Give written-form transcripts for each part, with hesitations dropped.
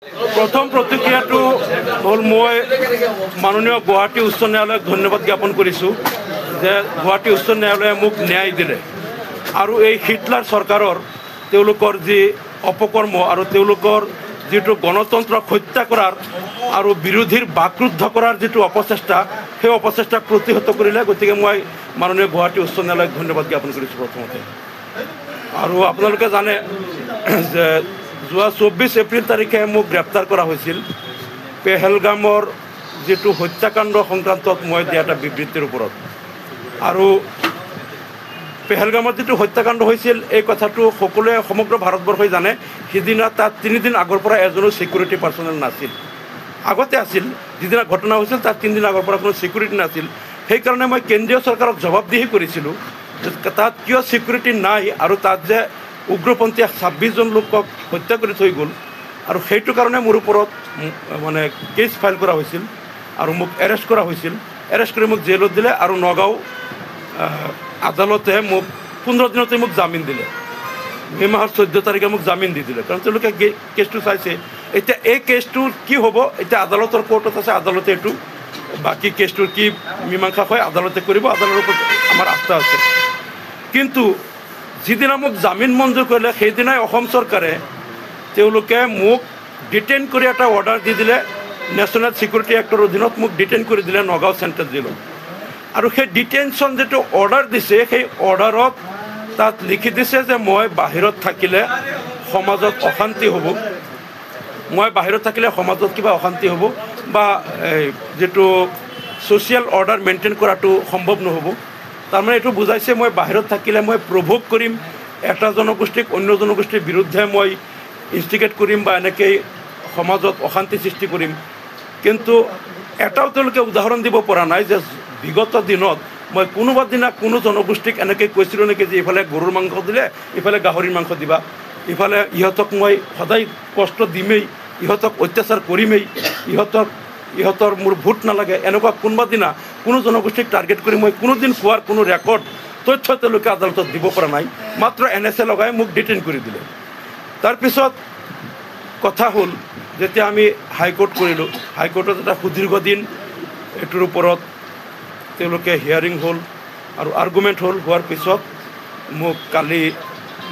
প্ৰথম প্ৰতিক্ৰিয়াটো হ'ল মই মাননীয় গুৱাহাটী উচ্চ ন্যায়ালয়ক ধন্যবাদ জ্ঞাপন কৰিছোঁ যে গুৱাহাটী উচ্চ ন্যায়ালয়ে মোক ন্যায় দিলে আৰু এই হিটলাৰ চৰকাৰৰ তেওঁলোকৰ যি অপকৰ্ম আৰু তেওঁলোকৰ যিটো গণতন্ত্ৰক হত্যা কৰাৰ আৰু বিৰোধীৰ বাকৰুদ্ধ কৰাৰ যিটো অপচেষ্টা সেই অপচেষ্টাক প্ৰতিহত কৰিলে। গতিকে মই মাননীয় গুৱাহাটী উচ্চ ন্যায়ালয়ক ধন্যবাদ জ্ঞাপন কৰিছোঁ প্ৰথমতে। আৰু আপোনালোকে জানে যে যোৱা 24 এপ্ৰিল তাৰিখে মোক গ্ৰেপ্তাৰ কৰা হৈছিল পেহেলগামৰ যিটো হত্যাকাণ্ড সংক্ৰান্তত মই দিয়া এটা বিবৃতিৰ ওপৰত। আৰু পেহেলগামত যিটো হত্যাকাণ্ড হৈছিল এই কথাটো সকলোৱে সমগ্ৰ ভাৰতবৰ্ষই জানে। সিদিনা তাত 3 দিন আগৰ পৰা এজনো ছিকিউৰিটি পাৰ্চনেল নাছিল। আগতে আছিল, যিদিনা ঘটনা হৈছিল তাত 3 দিন আগৰ পৰা কোনো ছিকিউৰিটি নাছিল। সেইকাৰণে মই কেন্দ্ৰীয় চৰকাৰক জবাবদিহি কৰিছিলোঁ যে তাত কিয় ছিকিউৰিটি নাই আৰু তাত যে উগ্ৰপন্থীয়ে 26 জন লোকক হত্যা কৰি থৈ গ'ল। আৰু সেইটো কাৰণে মোৰ ওপৰত মানে কেছ ফাইল কৰা হৈছিল আৰু মোক এৰেষ্ট কৰা হৈছিল। এৰেষ্ট কৰি মোক জেলত দিলে আৰু নগাঁও আদালতে মোক 15 দিনতে মোক জামিন দিলে। মে' মাহৰ 14 তাৰিখে মোক জামিন দি দিলে, কাৰণ তেওঁলোকে কেছটো চাইছে। এতিয়া এই কেছটোৰ কি হ'ব, এতিয়া আদালতৰ কোৰ্টত আছে, আদালতে এইটো বাকী কেছটোৰ কি মীমাংসা হয় আদালতে কৰিব, আদালতৰ ওপৰত আমাৰ আস্থা আছে। কিন্তু যিদিনা মোক জামিন মঞ্জুৰ কৰিলে সেইদিনাই অসম চৰকাৰে তেওঁলোকে মোক ডিটেইন কৰি এটা অৰ্ডাৰ দি দিলে। নেশ্যনেল ছিকিউৰিটি এক্টৰ অধীনত মোক ডিটেইন কৰি দিলে নগাঁও চেণ্ট্ৰেল জেলত। আৰু সেই ডিটেনশ্যন যিটো অৰ্ডাৰ দিছে সেই অৰ্ডাৰত তাত লিখি দিছে যে মই বাহিৰত থাকিলে সমাজত অশান্তি হ'ব, মই বাহিৰত থাকিলে সমাজত কিবা অশান্তি হ'ব বা যিটো ছ'চিয়েল অৰ্ডাৰ মেইনটেইন কৰাটো সম্ভৱ নহ'ব। তাৰমানে এইটো বুজাইছে মই বাহিৰত থাকিলে মই প্ৰভোগ কৰিম, এটা জনগোষ্ঠীক অন্য জনগোষ্ঠীৰ বিৰুদ্ধে মই ইনষ্টিগেট কৰিম বা এনেকৈ সমাজত অশান্তি সৃষ্টি কৰিম। কিন্তু এটাও তেওঁলোকে উদাহৰণ দিব পৰা নাই যে বিগত দিনত মই কোনোবা দিনা কোনো জনগোষ্ঠীক এনেকৈ কৈছিলোঁ নেকি যে ইফালে গৰুৰ মাংস দিলে ইফালে গাহৰিৰ মাংস দিবা, ইফালে ইহঁতক মই সদায় কষ্ট দিমেই, ইহঁতক অত্যাচাৰ কৰিমেই, ইহঁতৰ মোৰ ভোট নালাগে, এনেকুৱা কোনোবা দিনা কোনো জনগোষ্ঠীক টাৰ্গেট কৰি মই কোনোদিন কোৱাৰ কোনো ৰেকৰ্ড তথ্য তেওঁলোকে আদালতত দিব পৰা নাই। মাত্ৰ NSA লগাই মোক ডিটেইন কৰি দিলে। তাৰপিছত কথা হ'ল যেতিয়া আমি হাইকোৰ্ট কৰিলোঁ, হাইকোৰ্টত এটা সুদীৰ্ঘ দিন এইটোৰ ওপৰত তেওঁলোকে হিয়াৰিং হ'ল আৰু আৰ্গুমেণ্ট হ'ল। হোৱাৰ পিছত মোক কালি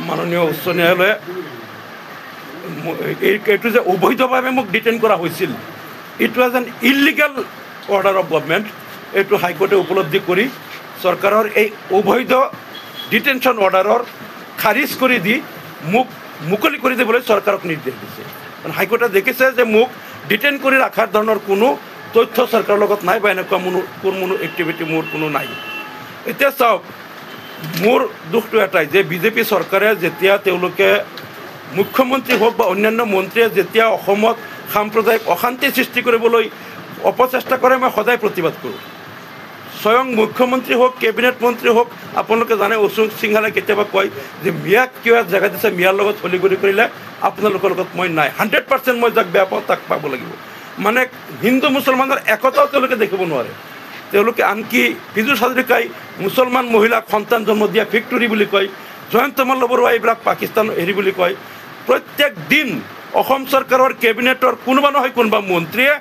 মাননীয় উচ্চ ন্যায়ালয়ে এইটো যে অবৈধভাৱে মোক ডিটেইন কৰা হৈছিল, it was N illegal order of government, এইটো হাইকোৰ্টে উপলব্ধি কৰি চৰকাৰৰ এই অবৈধ ডিটেনশ্যন অৰ্ডাৰৰ খাৰিজ কৰি দি মোক মুকলি কৰি দিবলৈ চৰকাৰক নিৰ্দেশ দিছে। কাৰণ হাইকোৰ্টে দেখিছে যে মোক ডিটেইন কৰি ৰখাৰ ধৰণৰ কোনো তথ্য চৰকাৰৰ লগত নাই বা এনেকুৱা কোনো এক্টিভিটি মোৰ কোনো নাই। এতিয়া চাওক, মোৰ দুখটো এটাই যে বিজেপি চৰকাৰে যেতিয়া তেওঁলোকে মুখ্যমন্ত্ৰী হওক বা অন্যান্য মন্ত্ৰীয়ে যেতিয়া অসমত সাম্প্ৰদায়িক অশান্তি সৃষ্টি কৰিবলৈ অপচেষ্টা কৰে মই সদায় প্ৰতিবাদ কৰোঁ। স্বয়ং মুখ্যমন্ত্ৰী হওক, কেবিনেট মন্ত্ৰী হওক, আপোনালোকে জানে অশোক সিংহালে কেতিয়াবা কয় যে মিয়াক কিয় জেগা দিছে, মিয়াৰ লগত হলিগৰি কৰিলে আপোনালোকৰ লগত মই নাই। 100% মই যাক বেয়া পাওঁ তাক পাব লাগিব। মানে হিন্দু মুছলমানৰ একতাও তেওঁলোকে দেখিব নোৱাৰে। তেওঁলোকে আনকি পীযুষ হাজৰিকাই মুছলমান মহিলাক সন্তান জন্ম দিয়া ভিক্টৰী বুলি কয়, জয়ন্ত মল্ল বৰুৱা এইবিলাক পাকিস্তান হেৰি বুলি কয়। প্ৰত্যেক দিন অসম চৰকাৰৰ কেবিনেটৰ কোনোবা নহয় কোনোবা মন্ত্ৰীয়ে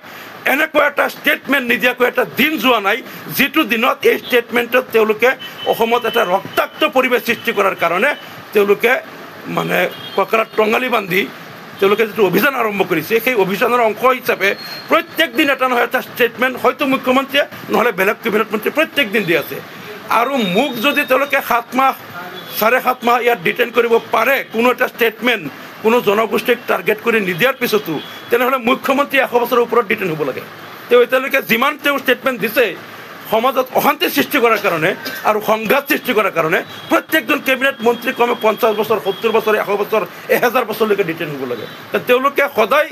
এনেকুৱা এটা ষ্টেটমেণ্ট নিদিয়াকৈ এটা দিন যোৱা নাই যিটো দিনত এই ষ্টেটমেণ্টত তেওঁলোকে অসমত এটা ৰক্তাক্ত পৰিৱেশ সৃষ্টি কৰাৰ কাৰণে তেওঁলোকে মানে কঁকালত টঙালি বান্ধি তেওঁলোকে যিটো অভিযান আৰম্ভ কৰিছে সেই অভিযানৰ অংশ হিচাপে প্ৰত্যেক দিন এটা নহয় এটা ষ্টেটমেণ্ট হয়তো মুখ্যমন্ত্ৰীয়ে নহ'লে বেলেগ কেবিনেট মন্ত্ৰীয়ে প্ৰত্যেক দিন দি আছে। আৰু মোক যদি তেওঁলোকে 7 মাহ 7.5 মাহ ইয়াত ডিটেইন কৰিব পাৰে কোনো এটা ষ্টেটমেণ্ট কোনো জনগোষ্ঠীক টাৰ্গেট কৰি নিদিয়াৰ পিছতো, তেনেহ'লে মুখ্যমন্ত্ৰী 100 বছৰৰ ওপৰত ডিটেইন হ'ব লাগে। তেওঁ এতিয়ালৈকে যিমান তেওঁ ষ্টেটমেণ্ট দিছে সমাজত অশান্তি সৃষ্টি কৰাৰ কাৰণে আৰু সংঘাত সৃষ্টি কৰাৰ কাৰণে প্ৰত্যেকজন কেবিনেট মন্ত্ৰী কমে 50 বছৰ 70 বছৰ 100 বছৰ 1000 বছৰলৈকে ডিটেইন হ'ব লাগে। তেওঁলোকে সদায়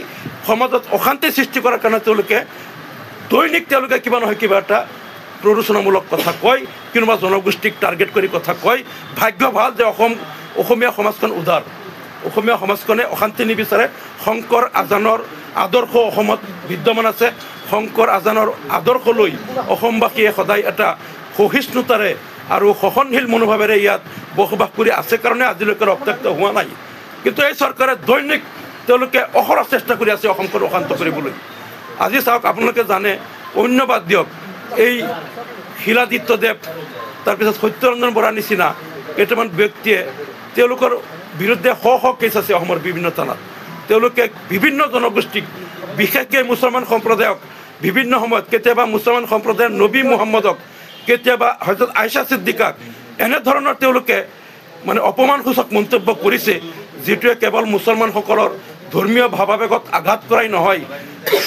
সমাজত অশান্তি সৃষ্টি কৰাৰ কাৰণে তেওঁলোকে দৈনিক তেওঁলোকে কিবা নহয় কিবা এটা প্ৰৰোচনামূলক কথা কয়, কোনোবা জনগোষ্ঠীক টাৰ্গেট কৰি কথা কয়। ভাগ্য ভাল যে অসমীয়া সমাজখন উদাৰ, অসমীয়া সমাজখনে অশান্তি নিবিচাৰে। শংকৰ আজানৰ আদৰ্শ অসমত বিদ্যমান আছে। শংকৰ আজানৰ আদৰ্শ লৈ অসমবাসীয়ে সদায় এটা সহিষ্ণুতাৰে আৰু সহনশীল মনোভাৱেৰে ইয়াত বসবাস কৰি আছে কাৰণে আজিলৈকে ৰক্তাক্ত হোৱা নাই। কিন্তু এই চৰকাৰে দৈনিক তেওঁলোকে অহৰহ চেষ্টা কৰি আছে অসমখন অশান্ত কৰিবলৈ। আজি চাওক, আপোনালোকে জানে, অন্যবাদ দিয়ক, এই শিলাদিত্যদেৱ তাৰপিছত সত্যৰঞ্জন বৰাৰ নিচিনা কেইটামান ব্যক্তিয়ে তেওঁলোকৰ বিৰুদ্ধে শ শ কেছ আছে অসমৰ বিভিন্ন থানাত। তেওঁলোকে বিভিন্ন জনগোষ্ঠীক, বিশেষকৈ মুছলমান সম্প্ৰদায়ক বিভিন্ন সময়ত, কেতিয়াবা মুছলমান সম্প্ৰদায়ৰ নবী মুহাম্মদক, কেতিয়াবা হজৰত আয়েশা ছিদ্দিকাক এনেধৰণৰ তেওঁলোকে মানে অপমানসূচক মন্তব্য কৰিছে, যিটোৱে কেৱল মুছলমানসকলৰ ধৰ্মীয় ভাৱাবেগত আঘাত কৰাই নহয়,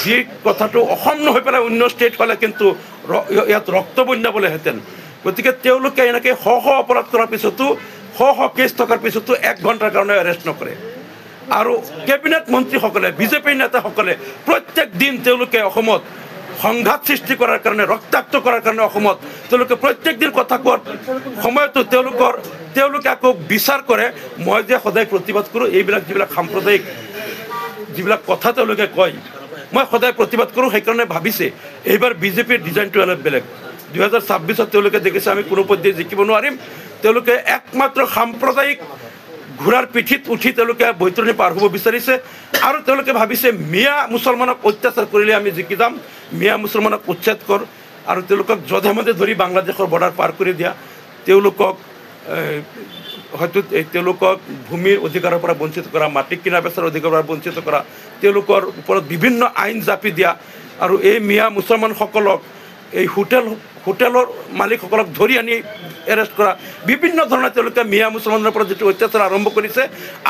যি কথাটো অসম নহয় পেলাই অন্য ষ্টেট হ'লে কিন্তু ইয়াত ৰক্তবন্যা বোলেহেঁতেন। গতিকে তেওঁলোকে এনেকৈ শ শ অপৰাধ কৰাৰ পিছতো, শ শ কেছ থকাৰ পিছতো 1 ঘণ্টাৰ কাৰণে এৰেষ্ট নকৰে। আৰু কেবিনেট মন্ত্ৰীসকলে, বিজেপিৰ নেতাসকলে প্ৰত্যেক দিন তেওঁলোকে অসমত সংঘাত সৃষ্টি কৰাৰ কাৰণে, ৰক্তাক্ত কৰাৰ কাৰণে অসমত তেওঁলোকে প্ৰত্যেক দিন কথা কোৱাৰ সময়তো তেওঁলোকে আকৌ বিচাৰ কৰে, মই যে সদায় প্ৰতিবাদ কৰোঁ, এইবিলাক যিবিলাক সাম্প্ৰদায়িক যিবিলাক কথা তেওঁলোকে কয়, মই সদায় প্ৰতিবাদ কৰোঁ, সেইকাৰণে ভাবিছে এইবাৰ বিজেপিৰ ডিজাইনটো অলপ বেলেগ। 2026 তেওঁলোকে দেখিছে আমি কোনো পৰ্যায়ে জিকিব নোৱাৰিম, তেওঁলোকে একমাত্ৰ সাম্প্ৰদায়িক ঘোঁৰাৰ পিঠিত উঠি তেওঁলোকে বৈতৰণি পাৰ হ'ব বিচাৰিছে। আৰু তেওঁলোকে ভাবিছে মিয়া মুছলমানক অত্যাচাৰ কৰিলে আমি জিকি যাম, মিয়া মুছলমানক উচ্ছেদ কৰ, আৰু তেওঁলোকক যধে মধে ধৰি বাংলাদেশৰ বৰ্ডাৰ পাৰ কৰি দিয়া, তেওঁলোকক হয়তো তেওঁলোকক ভূমিৰ অধিকাৰৰ পৰা বঞ্চিত কৰা, মাটি কিনা বেচাৰ অধিকাৰৰ পৰা বঞ্চিত কৰা, তেওঁলোকৰ ওপৰত বিভিন্ন আইন জাপি দিয়া, আৰু এই মিয়া মুছলমানসকলক এই হোটেলৰ মালিকসকলক ধৰি আনি এৰেষ্ট কৰা, বিভিন্ন ধৰণে তেওঁলোকে মিয়া মুছলমানৰ পৰা যিটো অত্যাচাৰ আৰম্ভ কৰিছে।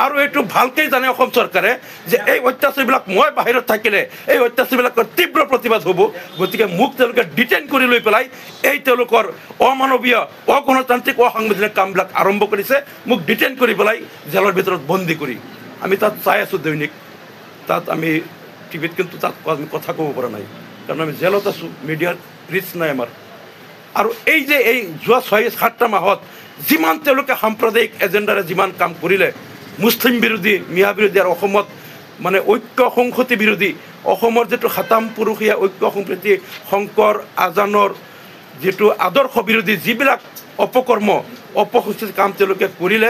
আৰু এইটো ভালকৈ জানে অসম চৰকাৰে যে এই অত্যাচাৰবিলাক মই বাহিৰত থাকিলে এই অত্যাচাৰবিলাকৰ তীব্ৰ প্ৰতিবাদ হ'ব। গতিকে মোক তেওঁলোকে ডিটেইন কৰি লৈ পেলাই এই তেওঁলোকৰ অমানৱীয়, অগণতান্ত্ৰিক, অসাংবিধানিক কামবিলাক আৰম্ভ কৰিছে, মোক ডিটেইন কৰি পেলাই জেলৰ ভিতৰত বন্দী কৰি। আমি তাত চাই আছোঁ দৈনিক, তাত আমি টিভিত, কিন্তু তাত আমি কথা ক'ব পৰা নাই, কাৰণ আমি জেলত আছোঁ, মিডিয়াৰ ৰিচ নাই আমাৰ। আৰু এই যে এই যোৱা 6-7টা মাহত যিমান তেওঁলোকে সাম্প্ৰদায়িক এজেণ্ডাৰে যিমান কাম কৰিলে, মুছলিম বিৰোধী, মিয়া বিৰোধী, আৰু অসমত মানে ঐক্য সংহতি বিৰোধী, অসমৰ যিটো সাতাম পুৰুষীয়া ঐক্য সম্প্ৰীতি, শংকৰ আজানৰ যিটো আদৰ্শ বিৰোধী যিবিলাক অপকৰ্ম, অপসংস্কৃতিৰ কাম তেওঁলোকে কৰিলে,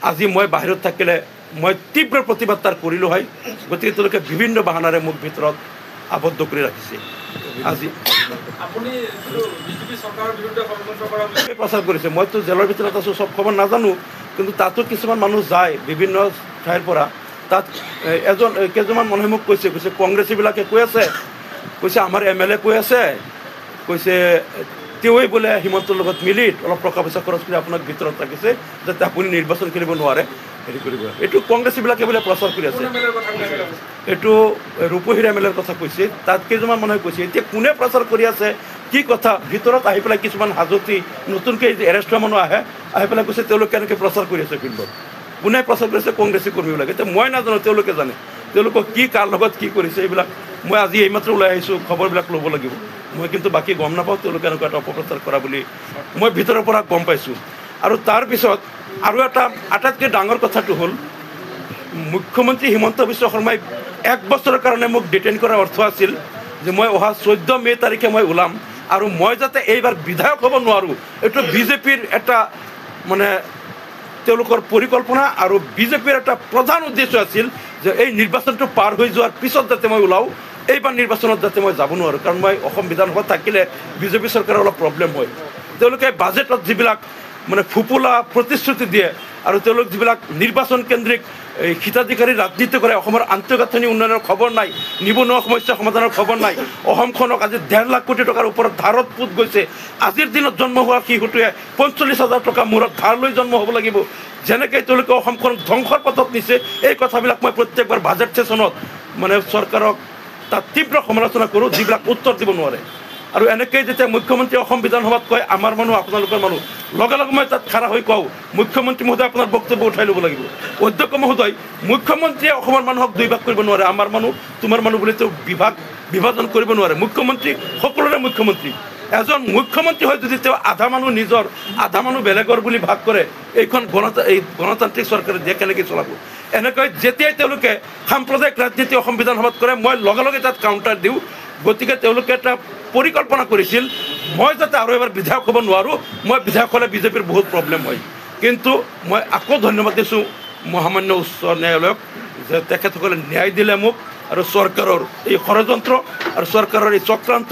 আজি মই বাহিৰত থাকিলে মই তীব্ৰ প্ৰতিবাদ তাৰ কৰিলোঁ হয়। গতিকে তেওঁলোকে বিভিন্ন বাহানাৰে মোক ভিতৰত আবদ্ধ কৰি ৰাখিছে। আজি প্ৰচাৰ কৰিছে, মইতো জেলৰ ভিতৰত আছোঁ, চব খবৰ নাজানো, কিন্তু তাতো কিছুমান মানুহ যায় বিভিন্ন ঠাইৰ পৰা। তাত কেইজনমান মানুহে মোক কৈছে কংগ্ৰেছীবিলাকে কৈ আছে, কৈছে আমাৰ MLA কৈ আছে, কৈছে তেওঁই বোলে হিমন্তৰ লগত মিলি অলপ টকা পইচা খৰচ কৰি আপোনাক ভিতৰত ৰাখিছে যাতে আপুনি নিৰ্বাচন খেলিব নোৱাৰে, হেৰি কৰিব। এইটো কংগ্ৰেছীবিলাকে বোলে প্ৰচাৰ কৰি আছে। এইটো ৰূপহীৰ MLAৰ কথা কৈছে, তাত কেইজনমান মানুহে কৈছে। এতিয়া কোনে প্ৰচাৰ কৰি আছে, কি কথা, ভিতৰত আহি পেলাই কিছুমান হাজতি নতুনকৈ এৰেষ্ট হোৱা মানুহ আহি পেলাই কৈছে তেওঁলোকে এনেকৈ প্ৰচাৰ কৰি আছে ফিল্ডত। কোনে প্ৰচাৰ কৰিছে? কংগ্ৰেছী কৰ্মীবিলাকে। এতিয়া মই নাজানো, তেওঁলোকে জানে, তেওঁলোকক কি কাৰ লগত কি কৰিছে এইবিলাক মই আজি এইমাত্ৰ ওলাই আহিছোঁ, খবৰবিলাক ল'ব লাগিব। মই কিন্তু বাকী গম নাপাওঁ তেওঁলোকে এনেকুৱা এটা অপপ্ৰচাৰ কৰা বুলি মই ভিতৰৰ পৰা গম পাইছোঁ। আৰু তাৰপিছত আৰু এটা আটাইতকৈ ডাঙৰ কথাটো হ'ল, মুখ্যমন্ত্ৰী হিমন্ত বিশ্ব শৰ্মাই 1 বছৰৰ কাৰণে মোক ডিটেইন কৰাৰ অৰ্থ আছিল যে মই অহা 14 মে' তাৰিখে মই ওলাম, আৰু মই যাতে এইবাৰ বিধায়ক হ'ব নোৱাৰোঁ। এইটো বিজেপিৰ এটা মানে তেওঁলোকৰ পৰিকল্পনা, আৰু বিজেপিৰ এটা প্ৰধান উদ্দেশ্য আছিল যে এই নিৰ্বাচনটো পাৰ হৈ যোৱাৰ পিছত যাতে মই ওলাওঁ, এইবাৰ নিৰ্বাচনত যাতে মই যাব নোৱাৰোঁ। কাৰণ মই অসম বিধানসভাত থাকিলে বিজেপি চৰকাৰৰ অলপ প্ৰব্লেম হয়। তেওঁলোকে বাজেটত যিবিলাক মানে ফুপুলা প্ৰতিশ্ৰুতি দিয়ে, আৰু তেওঁলোক যিবিলাক নিৰ্বাচন কেন্দ্ৰিক হিতাধিকাৰী ৰাজনীতি কৰে, অসমৰ আন্তঃগাঁথনি উন্নয়নৰ খবৰ নাই, নিবনুৱা সমস্যা সমাধানৰ খবৰ নাই, অসমখনক আজি 1.5 লাখ কোটি টকাৰ ওপৰত ধাৰত পোত গৈছে। আজিৰ দিনত জন্ম হোৱা শিশুটোৱে 45,000 টকা মূৰত ধাৰ লৈ জন্ম হ'ব লাগিব। যেনেকৈ তেওঁলোকে অসমখনক ধ্বংসৰ পথত নিছে, এই কথাবিলাক মই প্ৰত্যেকবাৰ বাজেট ছেশ্যনত মানে চৰকাৰক তাত তীব্ৰ সমালোচনা কৰোঁ, যিবিলাক উত্তৰ দিব নোৱাৰে। আৰু এনেকৈ যেতিয়া মুখ্যমন্ত্ৰীয়ে অসম বিধানসভাত কয় আমাৰ মানুহ আপোনালোকৰ মানুহ, লগে লগে মই তাত খাৰা হৈ কওঁ, মুখ্যমন্ত্ৰী মহোদয় আপোনাৰ বক্তব্য উঠাই ল'ব লাগিব। অধ্যক্ষ মহোদয়, মুখ্যমন্ত্ৰীয়ে অসমৰ মানুহক 2 ভাগ কৰিব নোৱাৰে, আমাৰ মানুহ তোমাৰ মানুহ বুলি তেওঁ বিভাজন কৰিব নোৱাৰে। মুখ্যমন্ত্ৰী সকলোৰে মুখ্যমন্ত্ৰী। এজন মুখ্যমন্ত্ৰী হয় যদি তেওঁ আধা মানুহ নিজৰ আধা মানুহ বেলেগৰ বুলি ভাগ কৰে, এইখন গণতান্ত্ৰিক চৰকাৰে দেশ কেনেকৈ চলাব? এনেকৈ যেতিয়াই তেওঁলোকে সাম্প্ৰদায়িক ৰাজনীতি অসম বিধানসভাত কৰে, মই লগে লগে তাত কাউণ্টাৰ দিওঁ। গতিকে তেওঁলোকে এটা পৰিকল্পনা কৰিছিল, মই যাতে আৰু এবাৰ বিধায়ক হ'ব নোৱাৰোঁ, মই বিধায়ক হ'লে বিজেপিৰ বহুত প্ৰব্লেম হয়। কিন্তু মই আকৌ ধন্যবাদ দিছোঁ মহামান্য উচ্চ ন্যায়ালয়ক যে তেখেতসকলে ন্যায় দিলে মোক আৰু চৰকাৰৰ এই ষড়যন্ত্ৰ আৰু চৰকাৰৰ এই চক্ৰান্ত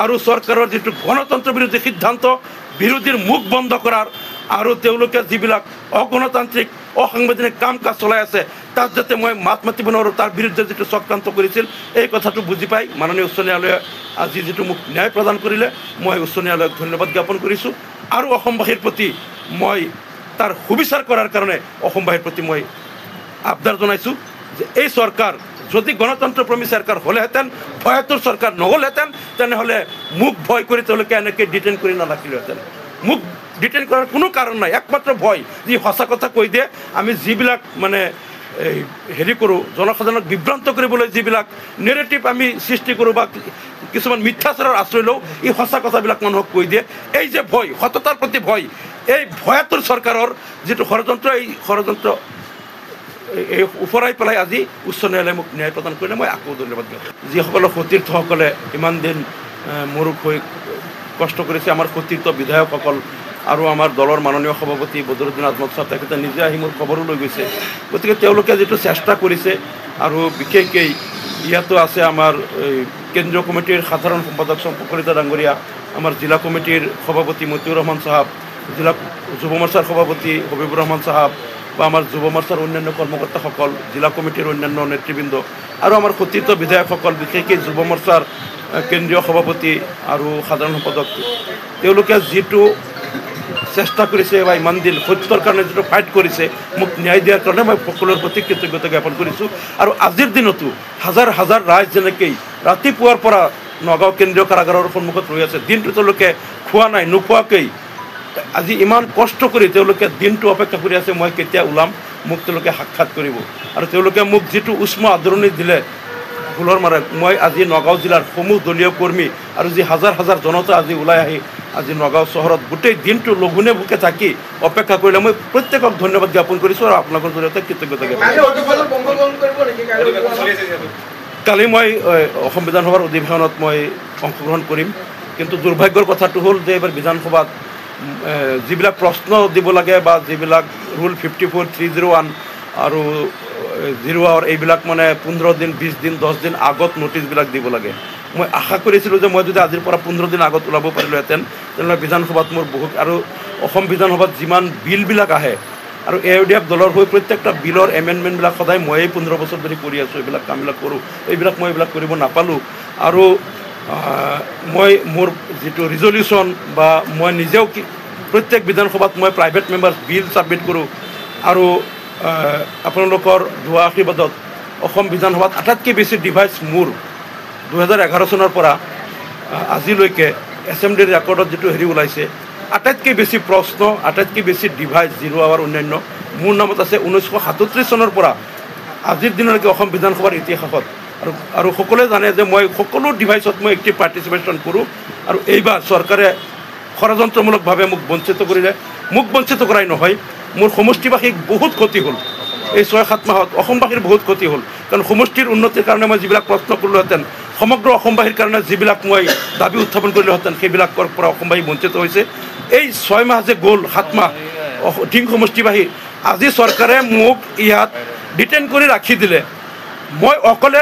আৰু চৰকাৰৰ যিটো গণতন্ত্ৰ বিৰোধী সিদ্ধান্ত বিৰোধীৰ মুখ বন্ধ কৰাৰ আৰু তেওঁলোকে যিবিলাক অগণতান্ত্ৰিক অসাংবিধানিক কাম কাজ চলাই আছে তাত যাতে মই মাত মাতিব নোৱাৰোঁ তাৰ বিৰুদ্ধে যিটো চক্ৰান্ত কৰিছিল এই কথাটো বুজি পাই মাননীয় উচ্চ ন্যায়ালয়ে আজি যিটো মোক ন্যায় প্ৰদান কৰিলে মই উচ্চ ন্যায়ালয়ক ধন্যবাদ জ্ঞাপন কৰিছোঁ আৰু অসমবাসীৰ প্ৰতি মই তাৰ সুবিচাৰ কৰাৰ কাৰণে অসমবাসীৰ প্ৰতি মই আবদাৰ জনাইছোঁ যে এই চৰকাৰ যদি গণতন্ত্ৰপ্ৰেমী চৰকাৰ হ'লেহেঁতেন ভয়াতুৰ চৰকাৰ নহ'লহেঁতেন তেনেহ'লে মোক ভয় কৰি তেওঁলোকে এনেকৈ ডিটেইন কৰি নাৰাখিলেহেঁতেন মোক ডিটেইন কৰাৰ কোনো কাৰণ নাই একমাত্ৰ ভয় যি সঁচা কথা কৈ দিয়ে আমি যিবিলাক মানে হেৰি কৰোঁ জনসাধাৰণক বিভ্ৰান্ত কৰিবলৈ যিবিলাক নেৰেটিভ আমি সৃষ্টি কৰোঁ বা কিছুমান মিথ্যাচাৰৰ আশ্ৰয় লওঁ এই সঁচা কথাবিলাক মানুহক কৈ দিয়ে এই যে ভয় সততাৰ প্ৰতি ভয় এই ভয়াতুৰ চৰকাৰৰ যিটো ষড়যন্ত্ৰ এই ষড়যন্ত্ৰ এই ওফৰাই পেলাই আজি উচ্চ ন্যায়ালয়ে মোক ন্যায় প্ৰদান কৰিলে মই আকৌ ধন্যবাদ দিওঁ যিসকলৰ সতীৰ্থসকলে ইমান দিন মোৰ হৈ কষ্ট কৰিছে আমাৰ সতীৰ্থ বিধায়কসকল আৰু আমাৰ দলৰ মাননীয় সভাপতি বদৰুদ্দিন আজমল ছাৰ তেখেতে নিজে আহি মোৰ খবৰো লৈ গৈছে গতিকে তেওঁলোকে যিটো চেষ্টা কৰিছে আৰু বিশেষকৈ ইয়াতো আছে আমাৰ কেন্দ্ৰীয় কমিটিৰ সাধাৰণ সম্পাদক চম্পক কলিতা ডাঙৰীয়া আমাৰ জিলা কমিটিৰ সভাপতি মতিউৰ ৰহমান চাহাব জিলা যুৱ মৰ্চাৰ সভাপতি হবিবুৰ ৰহমান চাহাব বা আমাৰ যুৱ মৰ্চাৰ অন্যান্য কৰ্মকৰ্তাসকল জিলা কমিটিৰ অন্যান্য নেতৃবৃন্দ আৰু আমাৰ সতীৰ্থ বিধায়কসকল বিশেষকৈ যুৱ মৰ্চাৰ কেন্দ্ৰীয় সভাপতি আৰু সাধাৰণ সম্পাদক তেওঁলোকে যিটো চেষ্টা কৰিছে বা ইমান দিন সত্যৰ কাৰণে যিটো ফাইট কৰিছে মোক ন্যায় দিয়াৰ কাৰণে মই সকলোৰে প্ৰতি কৃতজ্ঞতা জ্ঞাপন কৰিছোঁ আৰু আজিৰ দিনতো হাজাৰ হাজাৰ ৰাইজ যেনেকৈ ৰাতিপুৱাৰ পৰা নগাঁও কেন্দ্ৰীয় কাৰাগাৰৰ সন্মুখত ৰৈ আছে দিনটো তেওঁলোকে খোৱা নাই নোখোৱাকৈ আজি ইমান কষ্ট কৰি তেওঁলোকে দিনটো অপেক্ষা কৰি আছে মই কেতিয়া ওলাম মোক তেওঁলোকে সাক্ষাৎ কৰিব আৰু তেওঁলোকে মোক যিটো উষ্ম আদৰণি দিলে ফুলৰ মাৰে মই আজি নগাঁও জিলাৰ সমূহ দলীয় কৰ্মী আৰু যি হাজাৰ হাজাৰ জনতা আজি ওলাই আহি আজি নগাঁও চহৰত গোটেই দিনটো লঘোণে ভোকে থাকি অপেক্ষা কৰিলে মই প্ৰত্যেকক ধন্যবাদ জ্ঞাপন কৰিছোঁ আৰু আপোনালোকৰ জৰিয়তে কৃতজ্ঞতা জ্ঞাপন কালি মই অসম বিধানসভাৰ অধিৱেশনত মই অংশগ্ৰহণ কৰিম কিন্তু দুৰ্ভাগ্যৰ কথাটো হ'ল যে এইবাৰ বিধানসভাত যিবিলাক প্ৰশ্ন দিব লাগে বা যিবিলাক ৰুল 54-301 আৰু 0 এইবিলাক মানে 15 দিন 20 দিন 10 দিন আগত নটিচবিলাক দিব লাগে মই আশা কৰিছিলোঁ যে মই যদি আজিৰ পৰা 15 দিন আগত ওলাব পাৰিলোহেঁতেন তেনেহ'লে বিধানসভাত মোৰ বহুত আৰু অসম বিধানসভাত যিমান বিলবিলাক আহে আৰু AUDF দলৰ হৈ প্ৰত্যেকটা বিলৰ এমেণ্ডমেণ্টবিলাক সদায় ময়েই 15 বছৰ ধৰি কৰি আছোঁ এইবিলাক কামবিলাক কৰোঁ মই এইবিলাক কৰিব নাপালোঁ আৰু মই মোৰ যিটো ৰিজলিউশ্যন বা মই নিজেও প্ৰত্যেক বিধানসভাত মই প্ৰাইভেট মেম্বাৰ্ছ বিল ছাবমিট কৰোঁ আৰু আপোনালোকৰ দুৱা আশীৰ্বাদত অসম বিধানসভাত আটাইতকৈ বেছি ডিভাইচ মোৰ 2011 চনৰ পৰা আজিলৈকে এছেম্বলিৰ ৰেকৰ্ডত যিটো হেৰি ওলাইছে আটাইতকৈ বেছি প্ৰশ্ন আটাইতকৈ বেছি ডিভাইচ 0 আৱাৰ অন্যান্য মোৰ নামত আছে 1937 চনৰ পৰা আজিৰ দিনলৈকে অসম বিধানসভাৰ ইতিহাসত আৰু সকলোৱে জানে যে মই সকলো ডিভাইচত মই এক্টিভ পাৰ্টিচিপেশ্যন কৰোঁ আৰু এইবাৰ চৰকাৰে ষড়যন্ত্ৰমূলকভাৱে মোক বঞ্চিত কৰিলে মোক বঞ্চিত কৰাই নহয় মোৰ সমষ্টিবাসীক বহুত ক্ষতি হ'ল এই 6-7 মাহত অসমবাসীৰ বহুত ক্ষতি হ'ল কাৰণ সমষ্টিৰ উন্নতিৰ কাৰণে মই যিবিলাক প্ৰশ্ন কৰিলোহেঁতেন সমগ্ৰ অসমবাসীৰ কাৰণে যিবিলাক মই দাবী উত্থাপন কৰিলোহেঁতেন সেইবিলাকৰ পৰা অসমবাসী বঞ্চিত হৈছে এই 6 মাহ যে গ'ল 7 মাহ টিং সমষ্টিবাসী আজি চৰকাৰে মোক ইয়াত ডিটেইন কৰি ৰাখি দিলে মই অকলে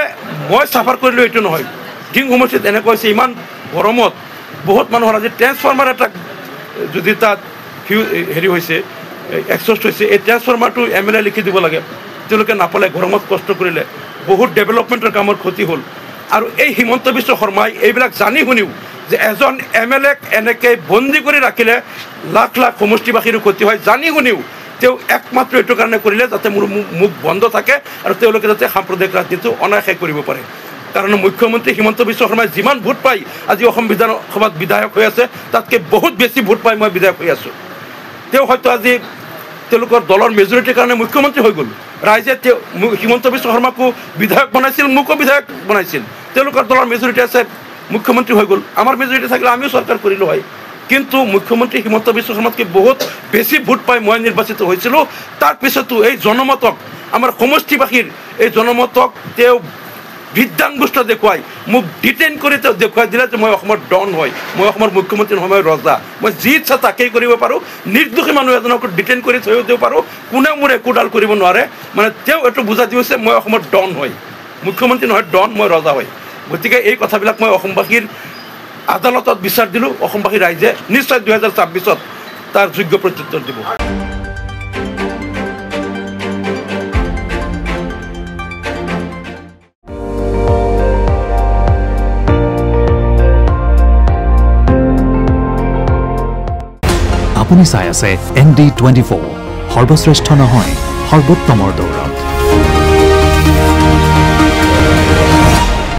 মই চাফাৰ কৰিলোঁ এইটো নহয় টিং সমষ্টিত এনেকুৱা হৈছে ইমান গৰমত বহুত মানুহৰ আজি ট্ৰেন্সফৰ্মাৰ এটা যদি তাত হেৰি হৈছে এক্সষ্ট হৈছে এই ট্ৰেন্সফৰ্মাৰটো MLA লিখি দিব লাগে তেওঁলোকে নাপালে গৰমত কষ্ট কৰিলে বহুত ডেভেলপমেণ্টৰ কামৰ ক্ষতি হ'ল আৰু এই হিমন্ত বিশ্ব শৰ্মাই এইবিলাক জানি শুনিও যে এজন MLAক এনেকৈ বন্দী কৰি ৰাখিলে লাখ লাখ সমষ্টিবাসীৰো ক্ষতি হয় জানি শুনিও তেওঁ একমাত্ৰ এইটো কাৰণে কৰিলে যাতে মোৰ মুখ বন্ধ থাকে আৰু তেওঁলোকে যাতে সাম্প্ৰদায়িক ৰাজনীতি অনায়াসে কৰিব পাৰে কাৰণ মুখ্যমন্ত্ৰী হিমন্ত বিশ্ব শৰ্মাই যিমান ভোট পাই আজি অসম বিধানসভাত বিধায়ক হৈ আছে তাতকৈ বহুত বেছি ভোট পাই মই বিধায়ক হৈ আছোঁ তেওঁ হয়তো আজি তেওঁলোকৰ দলৰ মেজৰিটিৰ কাৰণে মুখ্যমন্ত্ৰী হৈ গ'ল ৰাইজে তেওঁ হিমন্ত বিশ্ব শৰ্মাকো বিধায়ক বনাইছিল মোকো বিধায়ক বনাইছিল তেওঁলোকৰ দলৰ মেজৰিটি আছে মুখ্যমন্ত্ৰী হৈ গ'ল আমাৰ মেজৰিটি থাকিলে আমিও চৰকাৰ কৰিলোঁ হয় কিন্তু মুখ্যমন্ত্ৰী হিমন্ত বিশ্ব শৰ্মাতকৈ বহুত বেছি ভোট পাই মই নিৰ্বাচিত হৈছিলোঁ তাৰপিছতো এই জনমতক আমাৰ সমষ্টিবাসীৰ এই জনমতক তেওঁ বৃদ্ধাংগুষ্ঠ দেখুৱাই মোক ডিটেইন কৰি তেওঁ দেখুৱাই দিলে যে মই অসমৰ ডন হয়, মই অসমৰ মুখ্যমন্ত্ৰী নহয়, মই ৰজা, মই যি ইচ্ছা তাকেই কৰিব পাৰোঁ, নিৰ্দোষী মানুহ এজনক ডিটেইন কৰি থৈ দিব পাৰোঁ, কোনেও মোৰ একোডাল কৰিব নোৱাৰে। মানে তেওঁ এইটো বুজাই দিছে মই অসমৰ ডন হয়, মুখ্যমন্ত্ৰী নহয়, ডন, মই ৰজা হয়। গতিকে এই কথাবিলাক মই অসমবাসীৰ আদালতত বিচাৰ দিলোঁ। অসমবাসী ৰাইজে নিশ্চয় 2026 তাৰ যোগ্য প্ৰত্যুত্তৰ দিব। আপুনি চাই আছে ND24, সৰ্বশ্ৰেষ্ঠ নহয়, সৰ্বোত্তমৰ দৌৰ।